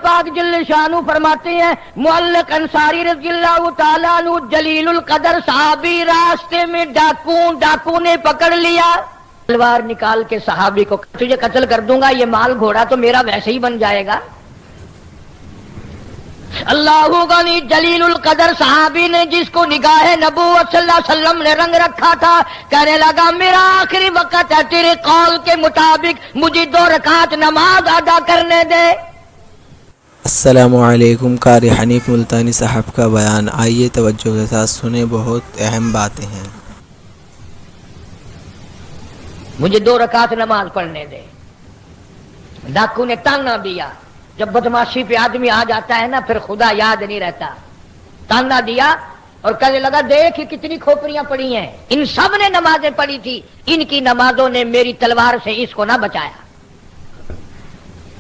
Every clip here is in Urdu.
پاک جل شانو فرماتے ہیں معلق انصاری رضی اللہ تعالیٰ عنہ جلیل القدر صحابی راستے میں ڈاکو نے پکڑ لیا، تلوار نکال کے صحابی کو تجھے قتل کر دوں گا، یہ مال گھوڑا تو میرا ویسے ہی بن جائے گا۔ اللہ غنی جلیل القدر صحابی نے جس کو نگاہ نبوت صلی اللہ علیہ وسلم نے رنگ رکھا تھا، کہنے لگا میرا آخری وقت ہے، تیرے قول کے مطابق مجھے 2 رکعت نماز ادا کرنے دے۔ السلام علیکم، قاری حنیف ملتانی صاحب کا بیان، آئیے توجہ کے ساتھ سنیں، بہت اہم باتیں ہیں۔ مجھے 2 رکعت نماز پڑھنے دے۔ ڈاکو نے تانا دیا، جب بدماشی پہ آدمی آ جاتا ہے نا پھر خدا یاد نہیں رہتا، تانا دیا اور کہنے لگا دیکھ کتنی کھوپڑیاں پڑی ہیں، ان سب نے نمازیں پڑھی تھی، ان کی نمازوں نے میری تلوار سے اس کو نہ بچایا،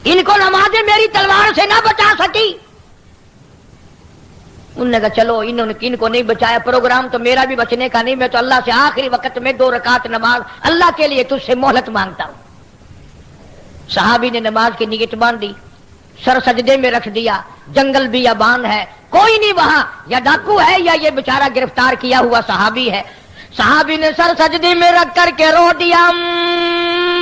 ان کو نمازیں میری تلوار سے نہ بچا سکی۔ انہوں نے کہا چلو ان کو نہیں بچایا، پروگرام تو میرا بھی بچنے کا نہیں، میں تو اللہ سے آخری وقت میں 2 رکعت نماز اللہ کے لیے تجھ سے مہلت مانگتا ہوں۔ صحابی نے نماز کی نیت باندھی، سر سجدے میں رکھ دیا، جنگل بیابان ہے، کوئی نہیں وہاں، یا ڈاکو ہے یا یہ بیچارہ گرفتار کیا ہوا صحابی ہے۔ صحابی نے سر سجدے میں رکھ کر کے رو دیا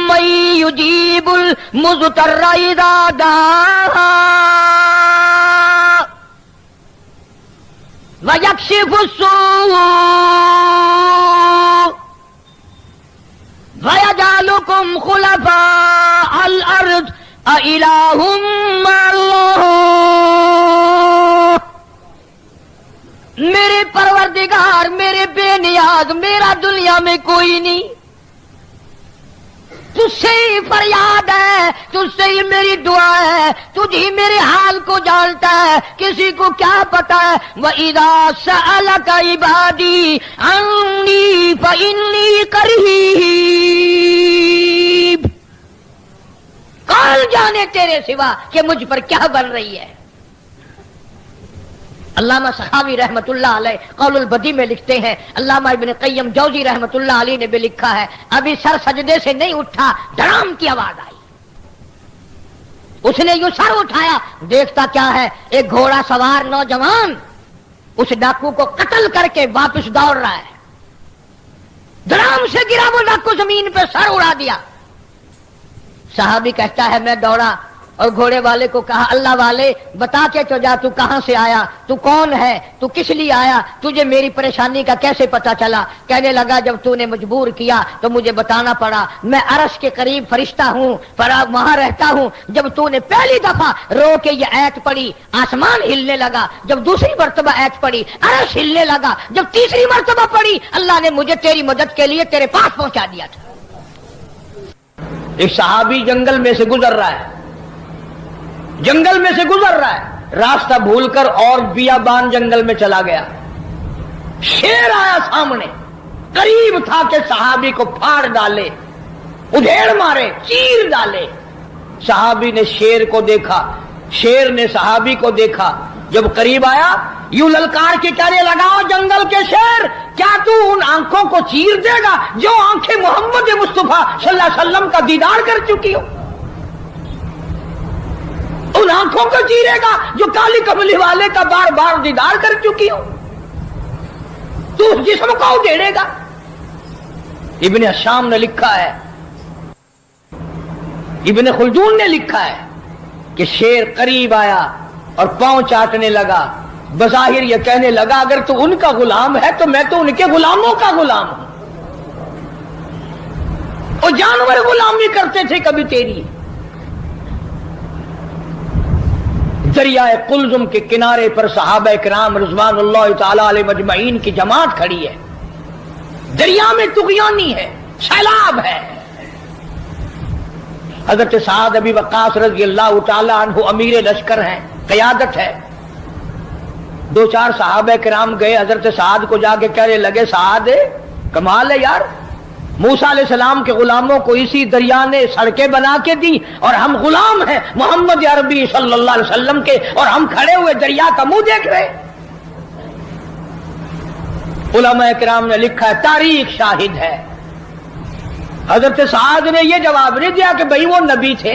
من یجیب المضطر اذا دعاہ ویکشف السوء ویجعلکم خلفاء الارض اِلٰہٌ مع اللہ۔ میرے پروردگار، میرے بے نیاز، میرا دنیا میں کوئی نہیں، تجھ سے ہی فریاد ہے، تجھ سے ہی میری دعا ہے، تجھ ہی میرے حال کو جانتا ہے، کسی کو کیا پتا ہے۔ وَإِذَا سَأَلَكَ عِبَادِي عَنِّي فَإِنِّي قَرِيبٌ۔ کون جانے تیرے سوا کہ مجھ پر کیا بن رہی ہے۔ علامہ سخاوی رحمت اللہ علیہ قول البدی میں لکھتے ہیں، علامہ ابن قیم جوزی رحمت اللہ علیہ نے بھی لکھا ہے، ابھی سر سجدے سے نہیں اٹھا، دھڑام کی آواز آئی، اس نے یوں سر اٹھایا، دیکھتا کیا ہے، ایک گھوڑا سوار نوجوان اس ڈاکو کو قتل کر کے واپس دوڑ رہا ہے، دھڑام سے گرا وہ ڈاکو، زمین پہ سر اڑا دیا۔ صحابی کہتا ہے میں دوڑا اور گھوڑے والے کو کہا اللہ والے بتا کے تو جا، تو کہاں سے آیا، تو کون ہے، تو کس لیے آیا، تجھے میری پریشانی کا کیسے پتا چلا؟ کہنے لگا جب تو نے مجبور کیا تو مجھے بتانا پڑا، میں عرش کے قریب فرشتہ ہوں، پر وہاں رہتا ہوں، جب تو نے پہلی دفعہ رو کے یہ ایت پڑھی آسمان ہلنے لگا، جب دوسری مرتبہ ایت پڑھی عرش ہلنے لگا، جب تیسری مرتبہ پڑھی اللہ نے مجھے تیری مدد کے لیے تیرے پاس پہنچا دیا تھا۔ ایک صحابی جنگل میں سے گزر رہا ہے، جنگل میں سے گزر رہا ہے، راستہ بھول کر اور بیابان جنگل میں چلا گیا، شیر آیا سامنے، قریب تھا کہ صحابی کو پھاڑ ڈالے، ادھیڑ مارے، چیر ڈالے۔ صحابی نے شیر کو دیکھا، شیر نے صحابی کو دیکھا، جب قریب آیا یوں للکار کے کہنے لگا جنگل کے شیر، کیا تو ان آنکھوں کو چیر دے گا جو آنکھیں محمد مصطفیٰ صلی اللہ علیہ وسلم کا دیدار کر چکی ہو؟ ان آنکھوں کو چیرے گا جو کالی کملی والے کا بار بار دیدار کر چکی ہو؟ تو اس جسم کو ادھیڑے گا؟ ابن الشام نے لکھا ہے، ابن خلدون نے لکھا ہے کہ شیر قریب آیا اور پاؤں چاٹنے لگا، بظاہر یہ کہنے لگا اگر تو ان کا غلام ہے تو میں تو ان کے غلاموں کا غلام ہوں، اور جانور غلامی کرتے تھے کبھی تیری۔ دریائے قلزم کے کنارے پر صحابہ کرام رضوان اللہ تعالی علیہ مجمعین کی جماعت کھڑی ہے، دریا میں طغیانی ہے، سیلاب ہے۔ حضرت سعد ابی وقاص رضی اللہ تعالی عنہ امیر لشکر ہیں، قیادت ہے۔ 2-4 صحابہ کرام گئے حضرت سعد کو جا کے کہنے لگے سعد کمال ہے یار، موسیٰ علیہ السلام کے غلاموں کو اسی دریا نے سڑکیں بنا کے دی اور ہم غلام ہیں محمد عربی صلی اللہ علیہ وسلم کے، اور ہم کھڑے ہوئے دریا کا منہ دیکھ رہے۔ علماء کرام نے لکھا ہے، تاریخ شاہد ہے، حضرت سعد نے یہ جواب نہیں دیا کہ بھئی وہ نبی تھے،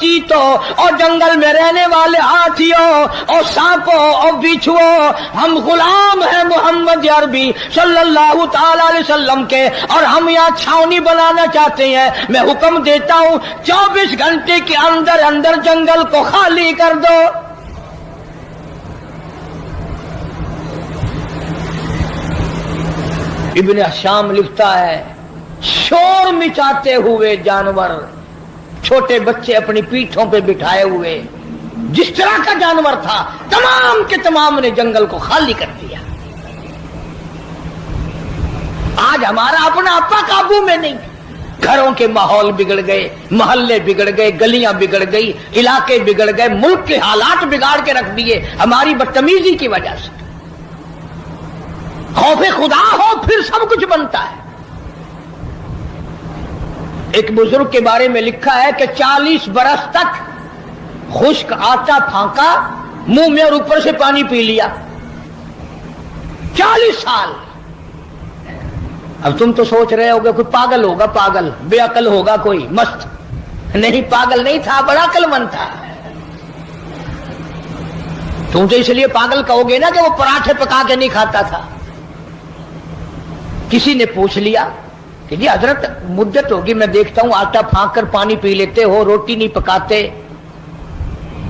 چیتوں اور جنگل میں رہنے والے ہاتھیوں اور سانپوں اور بچھوؤں، ہم غلام ہیں محمد عربی صلی اللہ تعالی علیہ وسلم کے، اور ہم یہاں چھاونی بنانا چاہتے ہیں۔ میں حکم دیتا ہوں 24 گھنٹے کے اندر اندر جنگل کو خالی کر دو۔ ابن شام لکھتا ہے شور مچاتے ہوئے جانور، چھوٹے بچے اپنی پیٹھوں پہ بٹھائے ہوئے، جس طرح کا جانور تھا تمام کے تمام نے جنگل کو خالی کر دیا۔ آج ہمارا اپنا اپا قابو میں نہیں، گھروں کے ماحول بگڑ گئے، محلے بگڑ گئے، گلیاں بگڑ گئی، علاقے بگڑ گئے، ملک کے حالات بگاڑ کے رکھ دیے ہماری بدتمیزی کی وجہ سے۔ خوف خدا ہو پھر سب کچھ بنتا ہے۔ ایک بزرگ کے بارے میں لکھا ہے کہ 40 برس تک خشک آٹا پھانکا منہ میں اور اوپر سے پانی پی لیا، 40 سال۔ اب تم تو سوچ رہے ہوگے کوئی پاگل ہوگا، پاگل بے عقل ہوگا کوئی مست، نہیں پاگل نہیں تھا، بڑا عقل مند تھا۔ تم تو اس لیے پاگل کہو گے نا کہ وہ پراٹھے پکا کے نہیں کھاتا تھا۔ کسی نے پوچھ لیا کہ جی حضرت مدت ہوگی میں دیکھتا ہوں آٹا پھانک کر پانی پی لیتے ہو، روٹی نہیں پکاتے،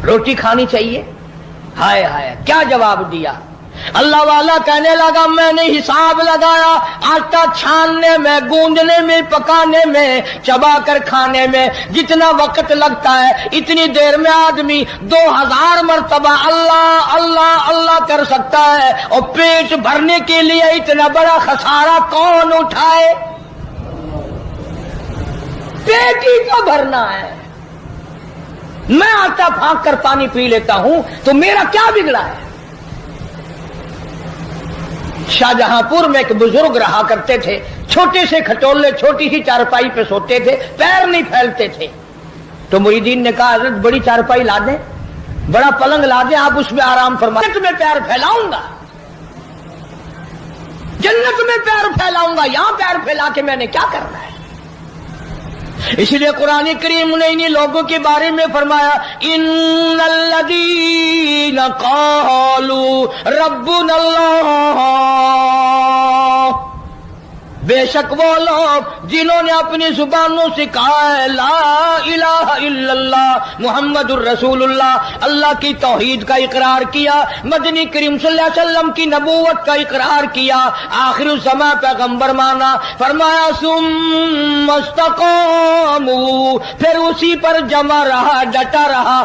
روٹی کھانی چاہیے۔ ہائے ہائے کیا جواب دیا؟ اللہ والا کہنے لگا میں نے حساب لگایا، آٹا چھاننے میں، گوندنے میں، پکانے میں، چبا کر کھانے میں جتنا وقت لگتا ہے اتنی دیر میں آدمی 2000 مرتبہ اللہ اللہ اللہ کر سکتا ہے، اور پیٹ بھرنے کے لیے اتنا بڑا خسارہ کون اٹھائے؟ پیٹ ہی تو بھرنا ہے۔ میں آٹا پھانک کر پانی پی لیتا ہوں تو میرا کیا بگڑا ہے؟ شاہجہاں پور میں ایک بزرگ رہا کرتے تھے، چھوٹے سے کھٹولے، چھوٹی سی چارپائی پہ سوتے تھے، پیر نہیں پھیلتے تھے۔ تو مریدین نے کہا حضرت بڑی چارپائی لا دیں، بڑا پلنگ لا دیں، آپ اس میں آرام فرمائیں۔ جنت میں پیر پھیلاؤں گا، جنت میں پیر پھیلاؤں گا، یہاں پیر پھیلا کے میں نے کیا کرنا ہے؟ اس لیے قرآن کریم نے انہی لوگوں کے بارے میں فرمایا ان الذین قالوا ربنا اللہ، بے شک وہ لوگ جنہوں نے اپنی زبانوں سے کہا ہے لا الہ الا اللہ محمد الرسول اللہ، اللہ کی توحید کا اقرار کیا، مدنی کریم صلی اللہ علیہ وسلم کی نبوت کا اقرار کیا، آخر الزماں پیغمبر مانا، فرمایا ثم استقاموا، پھر اسی پر جمع رہا، ڈٹا رہا۔